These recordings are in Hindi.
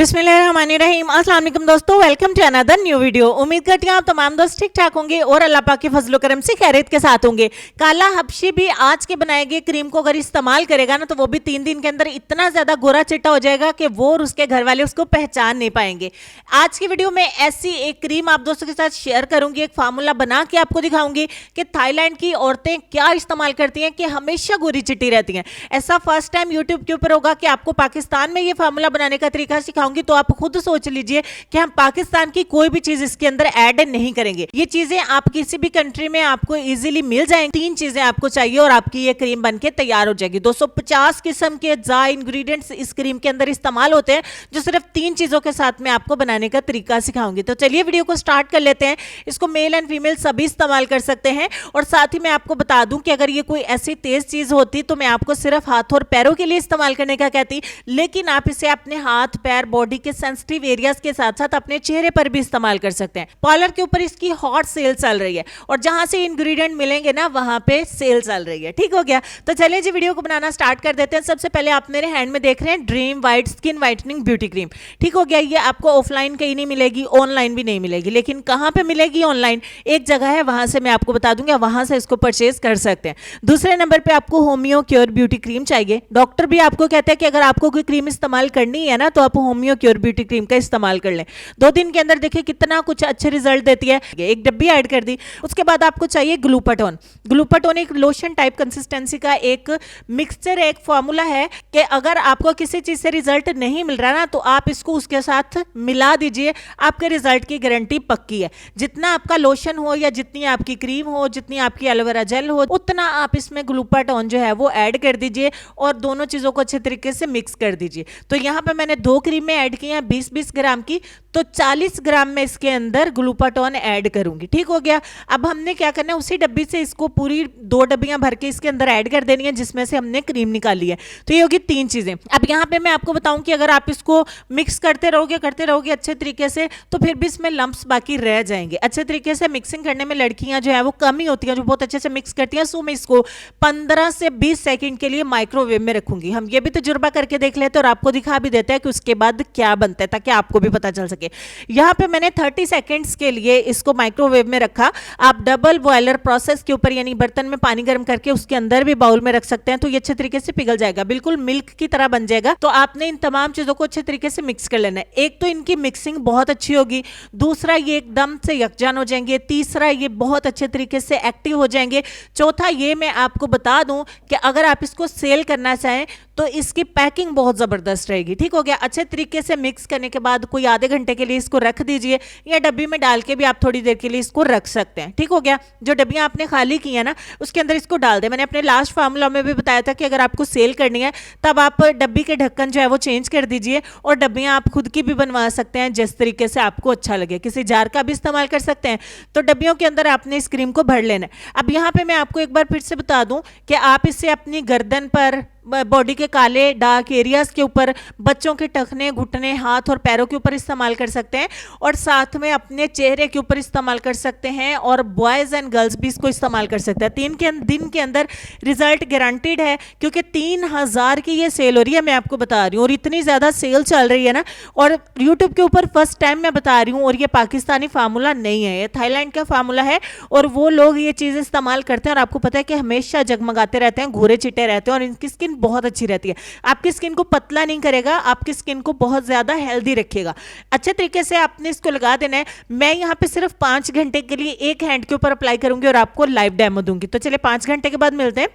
बिस्मिल्लाहिर्रहमानिर्रहीम। अस्सलाम वालेकुम दोस्तों, welcome to another new video. उम्मीद करती हूँ आप तमाम दोस्त ठीक ठाक होंगे और अल्लाह पाक के फजलो करम से खैरियत के साथ होंगे। काला हबशी भी आज के बनाए गए क्रीम को अगर इस्तेमाल करेगा ना तो वो भी 3 दिन के अंदर इतना ज्यादा गोरा चिट्टा हो जाएगा कि वो और उसके घर वाले उसको पहचान नहीं पाएंगे। आज की वीडियो में ऐसी एक क्रीम आप दोस्तों के साथ शेयर करूंगी, एक फार्मूला बना के आपको दिखाऊंगी कि थाईलैंड की औरतें क्या इस्तेमाल करती हैं कि हमेशा गोरी चिट्टी रहती हैं। ऐसा फर्स्ट टाइम यूट्यूब के ऊपर होगा कि आपको पाकिस्तान में ये फार्मूला बनाने का तरीका सिखाऊंगी, तो आप खुद सोच लीजिए कि हम पाकिस्तान की कोई भी चीज इसके अंदर ऐड नहीं करेंगे। ये चीजें आप किसी भी कंट्री में आपको इजीली मिल जाएंगी। 3 चीजें आपको चाहिए और आपकी ये क्रीम बनके तैयार हो जाएगी। 250 किस्म के जा इंग्रेडिएंट्स इस क्रीम के अंदर इस्तेमाल होते हैं, जो सिर्फ 3 चीजों के साथ में आपको बनाने का तरीका सिखाऊंगी। तो चलिए वीडियो को स्टार्ट कर लेते हैं। इसको मेल एंड फीमेल सभी इस्तेमाल कर सकते हैं। और साथ ही मैं आपको बता दूं कि अगर ये कोई ऐसी तेज चीज होती तो मैं आपको सिर्फ हाथ और पैरों के लिए इस्तेमाल करने का कहती, लेकिन आप इसे अपने हाथ पैर बॉडी के सेंसिटिव एरियाज के साथ साथ अपने चेहरे पर भी इस्तेमाल कर सकते हैं। पार्लर के ऊपर इसकी हॉट सेल चल रही है और जहां से इंग्रेडिएंट मिलेंगे ना वहां पे सेल चल रही है। ठीक हो गया, तो चलिए जी वीडियो को बनाना स्टार्ट कर देते हैं। सबसे पहले आप मेरे हैंड में देख रहे हैं dream white skin whitening beauty cream. ठीक हो गया, ये आपको ऑफलाइन कहीं नहीं मिलेगी, ऑनलाइन भी नहीं मिलेगी, लेकिन कहां पे मिलेगी ऑनलाइन, एक जगह है, वहां से मैं आपको बता दूंगा, वहां से इसको परचेज कर सकते हैं। दूसरे नंबर पे आपको होम्यो क्योर ब्यूटी क्रीम चाहिए। डॉक्टर भी आपको कहते हैं कि अगर आपको कोई क्रीम इस्तेमाल करनी है ना तो आप होम्यो क्योर ब्यूटी क्रीम का इस्तेमाल कर लें। 2 दिन के अंदर देखिए कितना कुछ अच्छे रिजल्ट देती है। एक डब्बी ऐड कर दी। उसके बाद आपको चाहिए ग्लूपाटोन। ग्लूपाटोन एक लोशन टाइप कंसिस्टेंसी का एक मिक्सचर, एक फॉर्मूला है कि अगर आपको किसी चीज से रिजल्ट नहीं मिल रहा ना तो आप इसको उसके साथ मिला दीजिए, आपके रिजल्ट की गारंटी पक्की है। जितना आपका लोशन हो या जितनी आपकी क्रीम हो, जितनी आपकी एलोवेरा जेल हो, उतना आप इसमें ग्लूपाटोन जो है वो ऐड कर दीजिए और दोनों चीजों को अच्छे तरीके से मिक्स कर दीजिए। तो यहाँ पे मैंने 2 क्रीमें ऐड की हैं 20-20 ग्राम की, तो 40 ग्राम में इसके अंदर ग्लूपाटोन ऐड करूंगी। ठीक हो गया। अब हमने क्या करना है, उसी डब्बी से इसको पूरी 2 डब्बियां भर के इसके अंदर ऐड कर देनी है जिसमें से हमने क्रीम निकाली है। तो ये होगी 3 चीजें। अब यहाँ पे मैं आपको बताऊं कि अगर आप इसको मिक्स करते रहोगे अच्छे तरीके से तो फिर भी इसमें लम्प्स बाकी रह जाएंगे। अच्छे तरीके से मिक्सिंग करने में लड़कियां जो है वो कम ही होती हैं जो बहुत अच्छे से मिक्स करती हैं। सो मैं इसको 15 से 20 सेकेंड के लिए माइक्रोवेव में रखूंगी। हम ये भी तजुर्बा करके देख लेते और आपको दिखा भी देते हैं कि उसके बाद क्या बनता है, ताकि आपको भी पता चल सके। यहां पे मैंने 30 सेकंड्स के लिए इसको माइक्रोवेव में रखा। आप डबल बॉयलर प्रोसेस के ऊपर यानी बर्तन में पानी गर्म करके उसके अंदर भी बाउल में रख सकते हैं, तो ये अच्छे तरीके से पिघल जाएगा, बिल्कुल मिल्क की तरह बन जाएगा। तो आपने इन तमाम चीजों को अच्छे तरीके से मिक्स कर लेना है। एक तो इनकी मिक्सिंग बहुत अच्छी होगी, दूसरा ये एकदम से यकजान हो जाएंगे, तीसरा ये बहुत अच्छे तरीके से एक्टिव हो जाएंगे, चौथा ये मैं आपको बता दूं कि अगर आप इसको सेल करना चाहें तो इसकी पैकिंग बहुत जबरदस्त रहेगी। ठीक हो गया। अच्छे तरीके से मिक्स करने के बाद कोई आधे घंटे के लिए इसको रख दीजिए या डब्बी में डाल के भी आप थोड़ी देर के लिए इसको रख सकते हैं। ठीक हो गया। जो डब्बियां आपने खाली की है ना उसके अंदर इसको डाल दें। मैंने अपने लास्ट फार्मूला में भी बताया था कि अगर आपको सेल करनी है तब आप डब्बी के ढक्कन जो है वो चेंज कर दीजिए और डब्बियां आप खुद की भी बनवा सकते हैं जिस तरीके से आपको अच्छा लगे। किसी जार का भी इस्तेमाल कर सकते हैं। तो डब्बियों के अंदर आपने इस क्रीम को भर लेना है। अब यहाँ पे मैं आपको एक बार फिर से बता दूं कि आप इसे अपनी गर्दन पर, बॉडी के काले डार्क एरियाज के ऊपर, बच्चों के टखने, घुटने, हाथ और पैरों के ऊपर इस्तेमाल कर सकते हैं और साथ में अपने चेहरे के ऊपर इस्तेमाल कर सकते हैं और बॉयज एंड गर्ल्स भी इसको इस्तेमाल कर सकते हैं। 3 दिन के अंदर रिजल्ट गारंटीड है, क्योंकि 3000 की ये सेल हो रही है, मैं आपको बता रही हूँ, और इतनी ज़्यादा सेल चल रही है ना, और यूट्यूब के ऊपर फर्स्ट टाइम मैं बता रही हूँ। और ये पाकिस्तानी फार्मूला नहीं है, ये थाईलैंड का फार्मूला है और वो लोग ये चीज़ इस्तेमाल करते हैं और आपको पता है कि हमेशा जगमगाते रहते हैं, घोरे चिट्टे रहते हैं और इनकी स्किन बहुत अच्छी रहती है। आपकी स्किन को पतला नहीं करेगा, आपकी स्किन को बहुत ज्यादा हेल्दी रखेगा। अच्छे तरीके से आपने इसको लगा देना है। मैं यहाँ पे सिर्फ 5 घंटे के लिए एक हैंड के ऊपर अप्लाई करूंगी और आपको लाइव डेमो दूंगी। तो चलिए 5 घंटे के बाद मिलते हैं।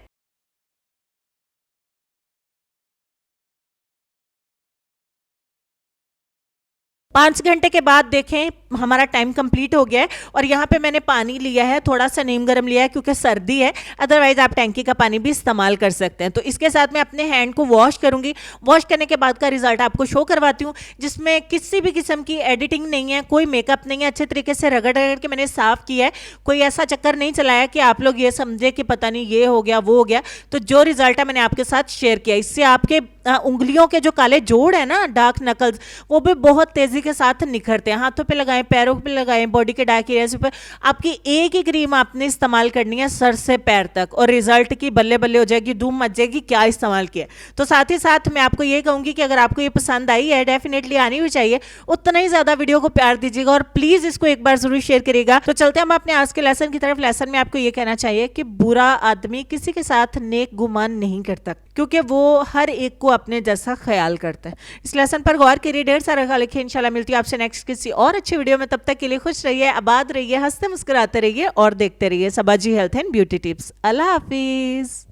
5 घंटे के बाद देखें हमारा टाइम कंप्लीट हो गया है और यहाँ पे मैंने पानी लिया है, थोड़ा सा नीम गर्म लिया है क्योंकि सर्दी है, अदरवाइज आप टैंकी का पानी भी इस्तेमाल कर सकते हैं। तो इसके साथ मैं अपने हैंड को वॉश करूंगी। वॉश करने के बाद का रिजल्ट आपको शो करवाती हूँ, जिसमें किसी भी किस्म की एडिटिंग नहीं है, कोई मेकअप नहीं है। अच्छे तरीके से रगड़ रगड़ के मैंने साफ किया है, कोई ऐसा चक्कर नहीं चलाया कि आप लोग ये समझे कि पता नहीं ये हो गया वो हो गया। तो जो रिजल्ट है मैंने आपके साथ शेयर किया, इससे आपके उंगलियों के जो काले जोड़ है ना, डार्क नकल्स, वो भी बहुत तेजी के साथ निखरते हैं। हाथों पे लगाए लगाएं, पैरों पे लगाएं, बॉडी के डार्क एरियाज पे, आपकी एक ही क्रीम आपने इस्तेमाल करनी है सर से पैर तक, और रिजल्ट की बल्ले बल्ले हो जाएगी, धूम मच जाएगी क्या इस्तेमाल किया। तो साथ ही साथ मैं आपको ये कहूंगी कि अगर आपको ये पसंद आई है, डेफिनेटली आनी भी चाहिए, उतना ही ज्यादा वीडियो को प्यार दीजिएगा और प्लीज इसको एक बार जरूर शेयर करिएगा। तो चलते हैं हम अपने आज के लेसन की तरफ। लेसन में आपको ये कहना चाहिए कि बुरा आदमी किसी के साथ नेक गुमान नहीं करता, क्योंकि वो हर एक को अपने जैसा ख्याल करता है। इस लेसन पर गौर करिए, ढेर सारा ख्याल रखिए। इंशाल्लाह मिलती है आपसे नेक्स्ट किसी और अच्छी वीडियो में। तब तक के लिए खुश रहिए, आबाद रहिए, हंसते मुस्कुराते रहिए और देखते रहिए सबाजी हेल्थ एंड ब्यूटी टिप्स। अल्लाह हाफिज।